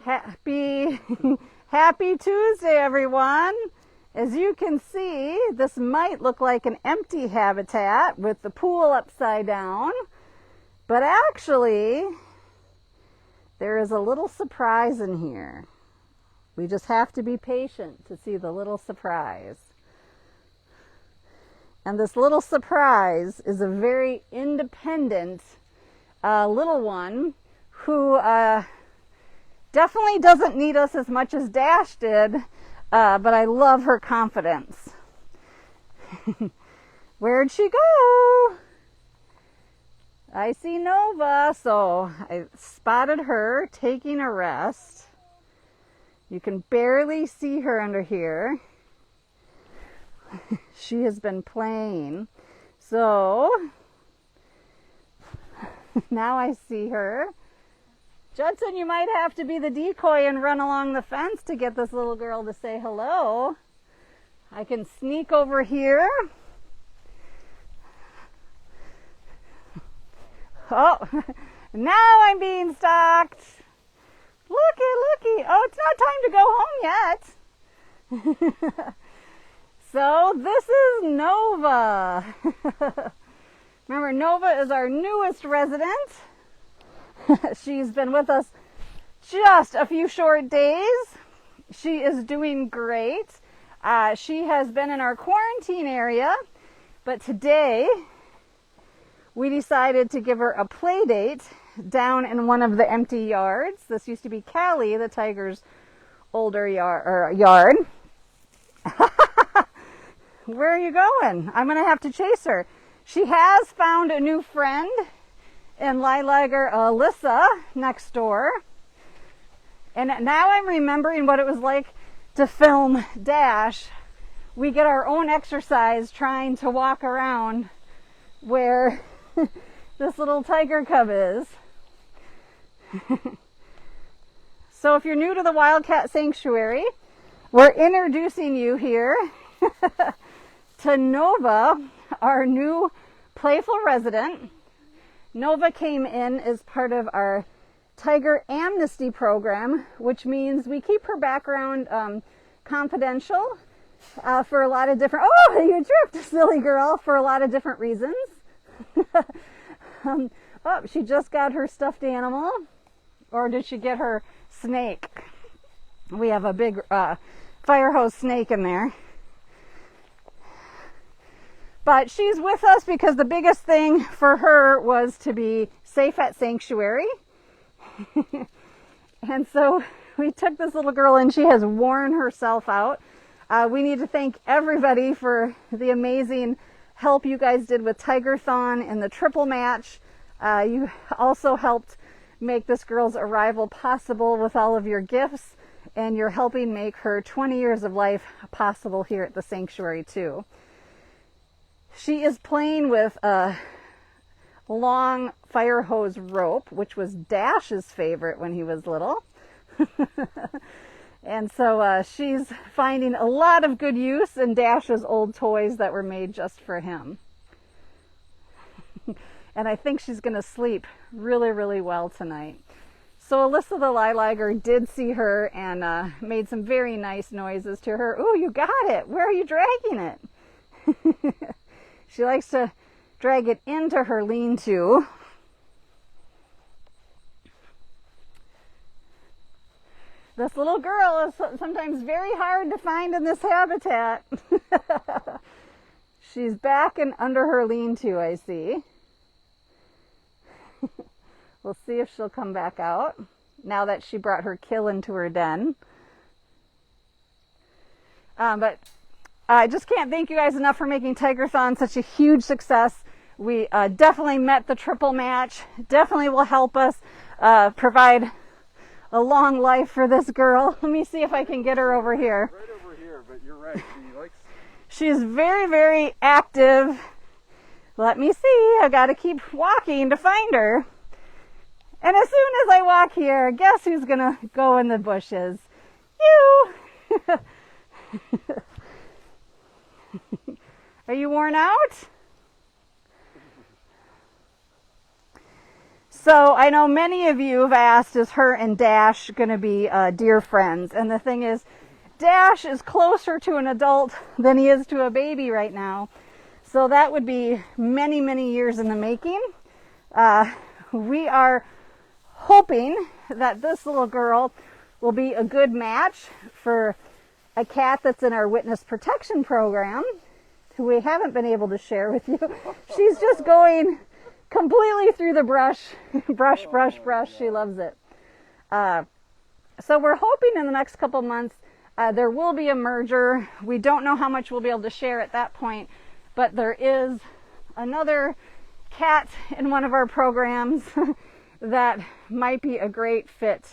Happy, happy Tuesday, everyone. As you can see, this might look like an empty habitat with the pool upside down, but actually, there is a little surprise in here. We just have to be patient to see the little surprise. And this little surprise is a very independent little one who definitely doesn't need us as much as Dash did, but I love her confidence. Where'd she go? I see Nova, so I spotted her taking a rest. You can barely see her under here. She has been playing. So now I see her. Judson, you might have to be the decoy and run along the fence to get this little girl to say hello. I can sneak over here. Oh, now I'm being stalked. Looky. Oh, it's not time to go home yet. So this is Nova. Remember, Nova is our newest resident. She's been with us just a few short days. She is doing great. She has been in our quarantine area, but today we decided to give her a play date down in one of the empty yards. This used to be Callie, the tiger's older yard. Where are you going? I'm going to have to chase her. She has found a new friend in Lilager Alyssa next door. And now I'm remembering what it was like to film Dash. We get our own exercise trying to walk around where this little tiger cub is. So if you're new to the Wildcat Sanctuary, we're introducing you here to Nova, our new playful resident. Nova came in as part of our Tiger Amnesty program, which means we keep her background confidential for a lot of different... Oh, you tripped, silly girl, for a lot of different reasons. Oh, she just got her stuffed animal. Or did she get her snake? We have a big fire hose snake in there. But she's with us because the biggest thing for her was to be safe at Sanctuary. And so we took this little girl and she has worn herself out. We need to thank everybody for the amazing help you guys did with Tigerthon and the triple match. You also helped make this girl's arrival possible with all of your gifts, and you're helping make her 20 years of life possible here at the Sanctuary too. She is playing with a long fire hose rope, which was Dash's favorite when he was little. And so she's finding a lot of good use in Dash's old toys that were made just for him. And I think she's going to sleep really, really well tonight. So Alyssa the Lilager did see her and made some very nice noises to her. Ooh, you got it. Where are you dragging it? She likes to drag it into her lean-to. This little girl is sometimes very hard to find in this habitat. She's back and under her lean-to, I see. We'll see if she'll come back out now that she brought her kill into her den. But I just can't thank you guys enough for making Tigerthon such a huge success. We definitely met the triple match. Definitely will help us provide a long life for this girl. Let me see if I can get her over here. Right over here, but you're right. She's very, very active. Let me see. I got to keep walking to find her. And as soon as I walk here, guess who's going to go in the bushes? You! Are you worn out? So I know many of you have asked, is her and Dash going to be dear friends? And the thing is, Dash is closer to an adult than he is to a baby right now. So that would be many, many years in the making. We are hoping that this little girl will be a good match for a cat that's in our witness protection program, who we haven't been able to share with you. She's just going completely through the brush. Brush, brush, brush. She loves it. So we're hoping in the next couple months there will be a merger. We don't know how much we'll be able to share at that point, but there is another cat in one of our programs that might be a great fit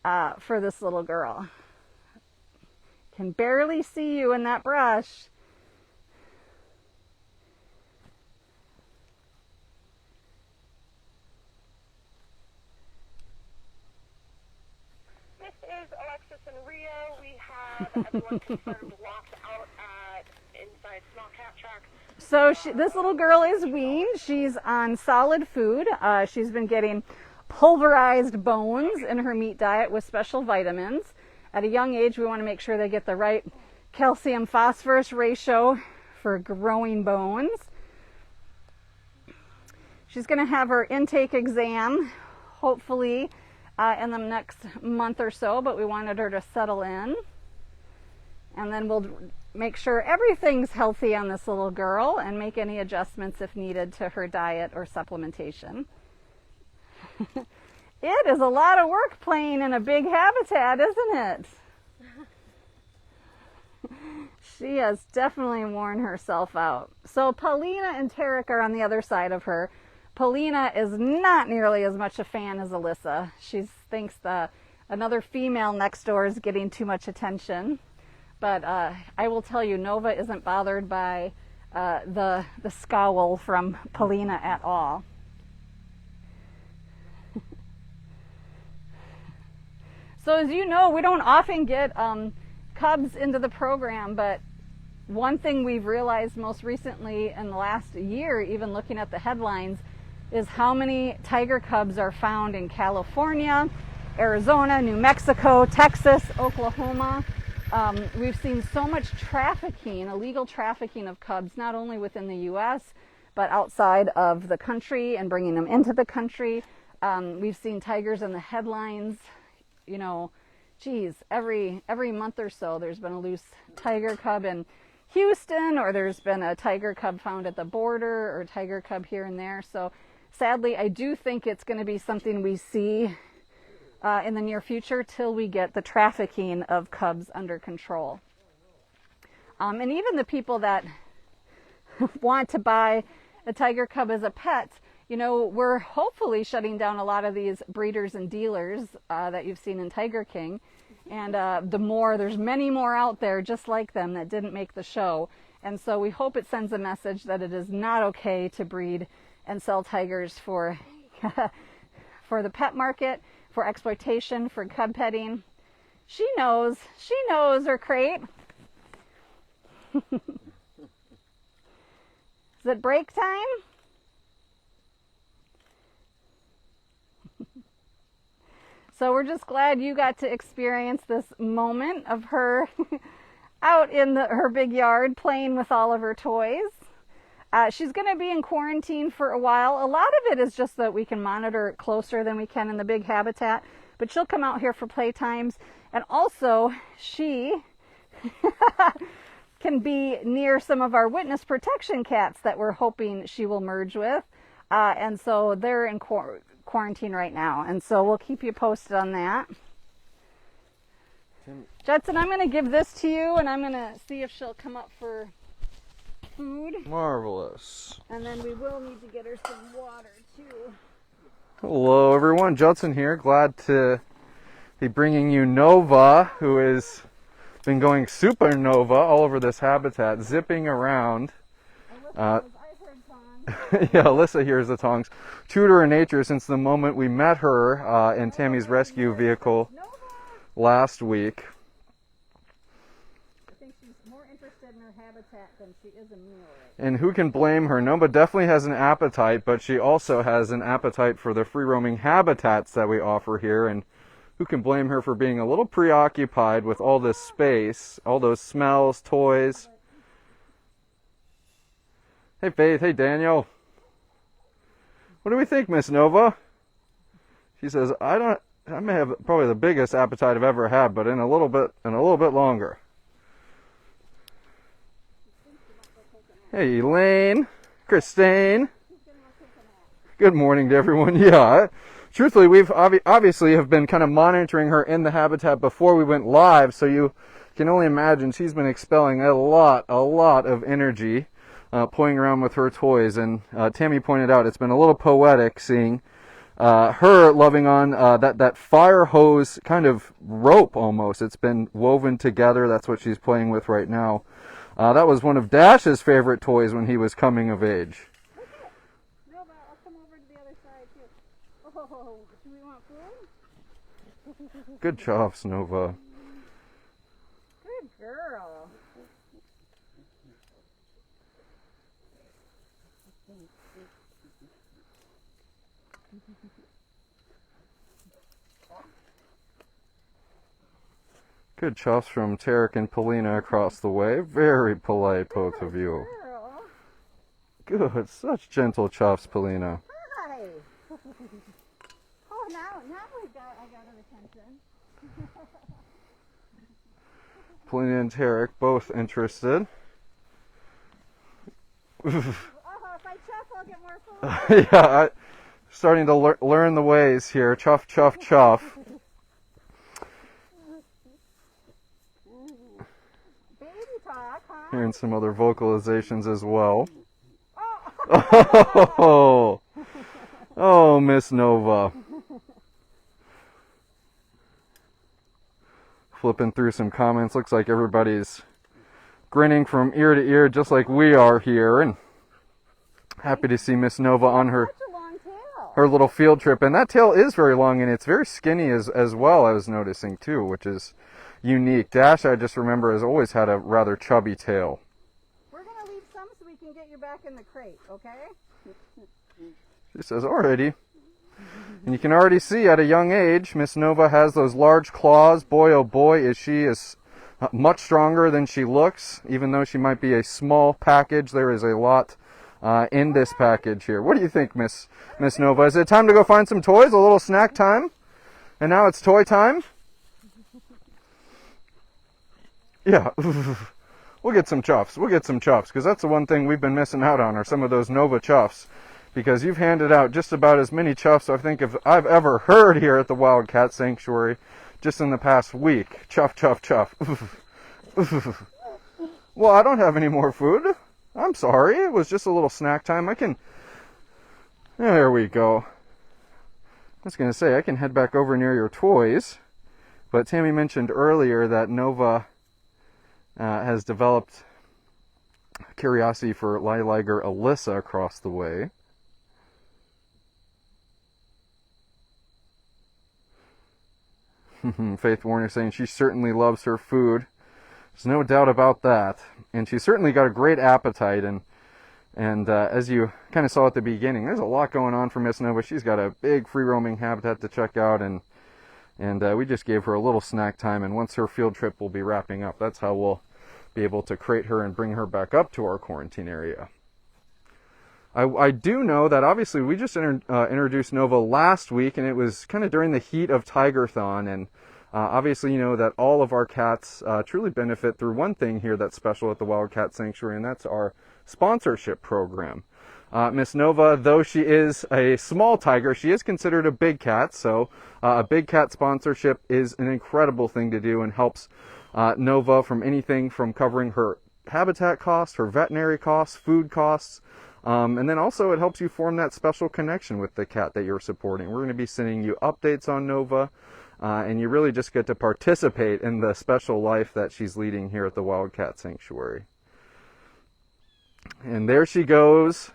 for this little girl. Can barely see you in that brush. This is Alexis and Rio. We have everyone confirmed locked out inside small cat track. So this little girl is weaned. She's on solid food. She's been getting pulverized bones in her meat diet with special vitamins. At a young age, we want to make sure they get the right calcium phosphorus ratio for growing bones. She's going to have her intake exam, hopefully, in the next month or so, but we wanted her to settle in. And then we'll make sure everything's healthy on this little girl and make any adjustments if needed to her diet or supplementation. It is a lot of work playing in a big habitat, isn't it? She has definitely worn herself out. So Paulina and Tarek are on the other side of her. Paulina is not nearly as much a fan as Alyssa. She thinks another female next door is getting too much attention. But I will tell you, Nova isn't bothered by the scowl from Paulina at all. So as you know, we don't often get cubs into the program, but one thing we've realized most recently in the last year, even looking at the headlines, is how many tiger cubs are found in California, Arizona, New Mexico, Texas, Oklahoma. We've seen so much trafficking, illegal trafficking of cubs, not only within the U.S., but outside of the country and bringing them into the country. We've seen tigers in the headlines. You know, geez, every month or so there's been a loose tiger cub in Houston, or there's been a tiger cub found at the border, or a tiger cub here and there. So sadly, I do think it's going to be something we see in the near future till we get the trafficking of cubs under control. And even the people that want to buy a tiger cub as a pet, you know, we're hopefully shutting down a lot of these breeders and dealers that you've seen in Tiger King. And there's many more out there just like them that didn't make the show. And so we hope it sends a message that it is not okay to breed and sell tigers for for the pet market, for exploitation, for cub petting. She knows her crate. Is it break time? So we're just glad you got to experience this moment of her out in her big yard playing with all of her toys. She's going to be in quarantine for a while. A lot of it is just that we can monitor it closer than we can in the big habitat, but she'll come out here for playtimes. And also, she can be near some of our witness protection cats that we're hoping she will merge with. And so they're in quarantine right now, and so we'll keep you posted on that. Judson, I'm going to give this to you, and I'm going to see if she'll come up for food. Marvelous. And then we will need to get her some water too. Hello everyone, Judson here. Glad to be bringing you Nova, who has been going supernova all over this habitat, zipping around. Yeah, Alyssa hears the tongs. True to her nature since the moment we met her in Tammy's rescue vehicle last week. I think she's more interested in her habitat habitat than she is a meal right And who can blame her? Nova definitely has an appetite, but she also has an appetite for the free-roaming habitats that we offer here. And who can blame her for being a little preoccupied with all this space, all those smells, toys? Hey, Faith. Hey, Daniel. What do we think, Miss Nova? She says, I may have probably the biggest appetite I've ever had, but in a little bit longer. Hey, Elaine, Christine. Good morning to everyone. Yeah, truthfully, we've obviously have been kind of monitoring her in the habitat before we went live, so you can only imagine she's been expelling a lot of energy, playing around with her toys. And Tammy pointed out it's been a little poetic seeing her loving on that fire hose kind of rope almost. It's been woven together. That's what she's playing with right now. That was one of Dash's favorite toys when he was coming of age. Okay. Nova, I'll come over to the other side too. Oh, do we want food? Good chops, Nova. Good girl. Good chops from Tarek and Polina across the way. Very polite, both of you. Girl. Good. Such gentle chops, Polina. Hi. Oh, now I got her attention. Polina and Tarek both interested. Oh, if I chuff, I'll get more food. Yeah, starting to learn the ways here. Chuff, chuff, chuff. Baby talk, huh? Hearing some other vocalizations as well. Oh. Oh, Miss Nova. Flipping through some comments. Looks like everybody's grinning from ear to ear just like we are here. And happy to see Miss Nova on her Such a long tail. her little field trip. And that tail is very long, and it's very skinny as well, I was noticing too, which is unique. Dash, I just remember, has always had a rather chubby tail. We're going to leave some so we can get you back in the crate, okay? She says, alrighty. And you can already see at a young age, Miss Nova has those large claws. Boy, oh boy, is she much stronger than she looks. Even though she might be a small package, there is a lot in this package here. What do you think, Miss Nova? Is it time to go find some toys? A little snack time? And now it's toy time? Yeah. We'll get some chuffs. We'll get some chuffs, because that's the one thing we've been missing out on, are some of those Nova chuffs. Because you've handed out just about as many chuffs, I think, if I've ever heard here at the Wildcat Sanctuary just in the past week. Chuff, chuff, chuff. Well, I don't have any more food. I'm sorry. It was just a little snack time. There we go. I was going to say, I can head back over near your toys. But Tammy mentioned earlier that Nova has developed curiosity for liger Alyssa across the way. Faith Warner saying she certainly loves her food. There's no doubt about that. And she's certainly got a great appetite. And as you kind of saw at the beginning, there's a lot going on for Miss Nova. She's got a big free-roaming habitat to check out. And we just gave her a little snack time. And once her field trip will be wrapping up, that's how we'll be able to crate her and bring her back up to our quarantine area. I do know that obviously we just introduced Nova last week, and it was kind of during the heat of Tigerthon, and obviously you know that all of our cats truly benefit through one thing here that's special at the Wildcat Sanctuary, and that's our sponsorship program. Miss Nova, though she is a small tiger, she is considered a big cat, so a big cat sponsorship is an incredible thing to do and helps Nova from anything from covering her habitat costs, her veterinary costs, food costs, and then also it helps you form that special connection with the cat that you're supporting. We're going to be sending you updates on Nova, and you really just get to participate in the special life that she's leading here at the Wildcat Sanctuary. And there she goes.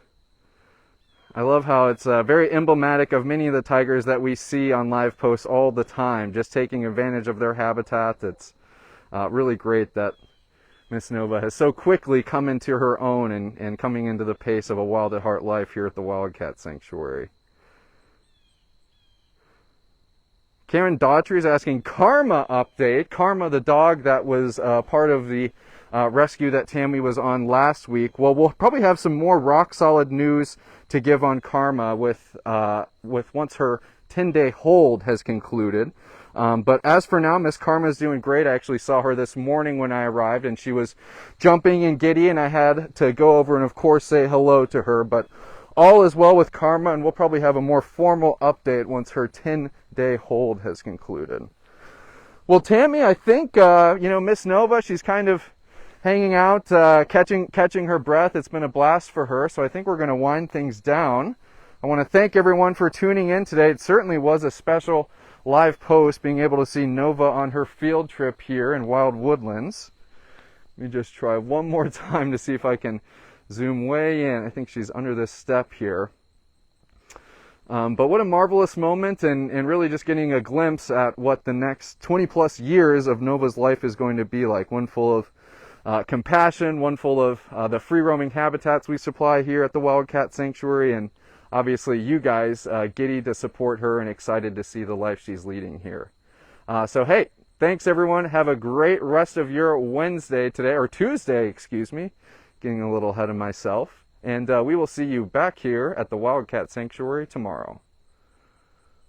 I love how it's very emblematic of many of the tigers that we see on live posts all the time, just taking advantage of their habitat. It's really great that Miss Nova has so quickly come into her own and coming into the pace of a wild at heart life here at the Wildcat Sanctuary. Karen Daughtry is asking Karma update. Karma, the dog that was part of the rescue that Tammy was on last week. Well, we'll probably have some more rock solid news to give on Karma with once her 10-day hold has concluded. But as for now, Miss Karma is doing great. I actually saw her this morning when I arrived, and she was jumping and giddy, and I had to go over and, of course, say hello to her. But all is well with Karma, and we'll probably have a more formal update once her 10-day hold has concluded. Well, Tammy, I think, Miss Nova, she's kind of hanging out, catching her breath. It's been a blast for her, so I think we're going to wind things down. I want to thank everyone for tuning in today. It certainly was a special live post, being able to see Nova on her field trip here in Wild Woodlands. Let me just try one more time to see if I can zoom way in. I think she's under this step here. But what a marvelous moment, and really just getting a glimpse at what the next 20 plus years of Nova's life is going to be like. One full of compassion, one full of the free roaming habitats we supply here at the Wildcat Sanctuary, and obviously you guys giddy to support her and excited to see the life she's leading here. So hey, thanks everyone. Have a great rest of your Wednesday today, or Tuesday, excuse me. Getting a little ahead of myself. And we will see you back here at the Wildcat Sanctuary tomorrow.